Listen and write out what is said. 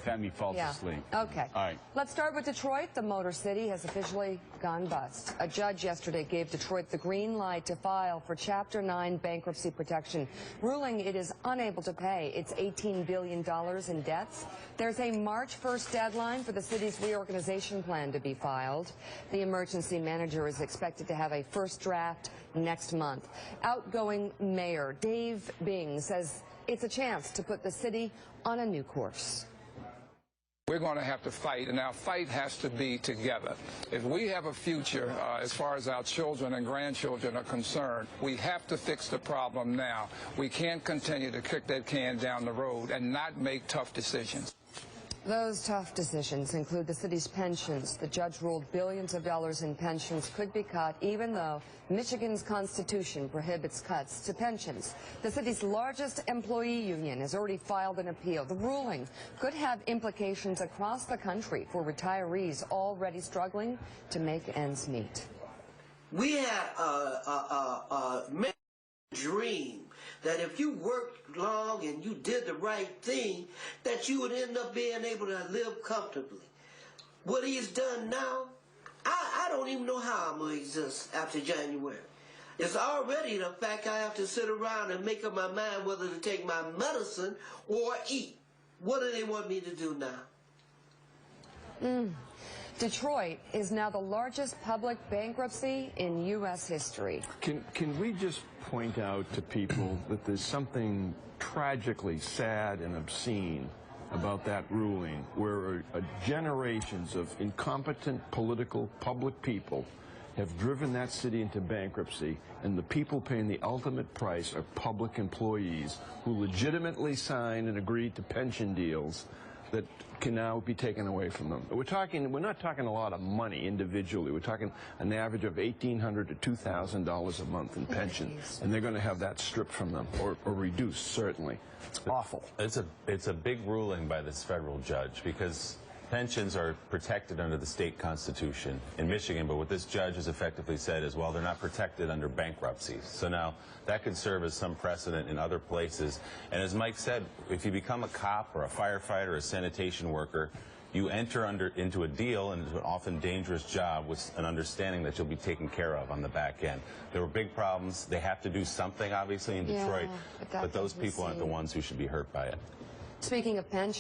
Femi falls asleep. Okay. All right. Let's start with Detroit. The Motor City has officially gone bust. A judge yesterday gave Detroit the green light to file for Chapter 9 bankruptcy protection, ruling it is unable to pay its $18 billion in debts. There's a March 1st deadline for the city's reorganization plan to be filed. The emergency manager is expected to have a first draft next month. Outgoing Mayor Dave Bing says it's a chance to put the city on a new course. We're going to have to fight, and our fight has to be together. If we have a future, as far as our children and grandchildren are concerned, we have to fix the problem now. We can't continue to kick that can down the road and not make tough decisions. Those tough decisions include the city's pensions. The judge ruled billions of dollars in pensions could be cut, even though Michigan's constitution prohibits cuts to pensions. The city's largest employee union has already filed an appeal. The ruling could have implications across the country for retirees already struggling to make ends meet. We had a dream that if you worked long and you did the right thing, that you would end up being able to live comfortably. What he's done now, I don't even know how I'm going to exist after January. It's already the fact I have to sit around and make up my mind whether to take my medicine or eat. What do they want me to do now? Detroit is now the largest public bankruptcy in U.S. history. Can we just point out to people that there's something tragically sad and obscene about that ruling, where generations of incompetent political public people have driven that city into bankruptcy, and the people paying the ultimate price are public employees who legitimately signed and agreed to pension deals that can now be taken away from them. We're not talking a lot of money individually. We're talking an average of $1,800 to $2,000 a month in pensions, and they're going to have that stripped from them, or reduced, certainly. It's awful. It's a big ruling by this federal judge, because pensions are protected under the state constitution in Michigan, but what this judge has effectively said is, well, they're not protected under bankruptcy. So now that could serve as some precedent in other places. And as Mike said, if you become a cop or a firefighter or a sanitation worker, you enter into a deal, and it's an often dangerous job, with an understanding that you'll be taken care of on the back end. There were big problems. They have to do something, obviously, in Detroit, but those people aren't the ones who should be hurt by it. Speaking of pensions,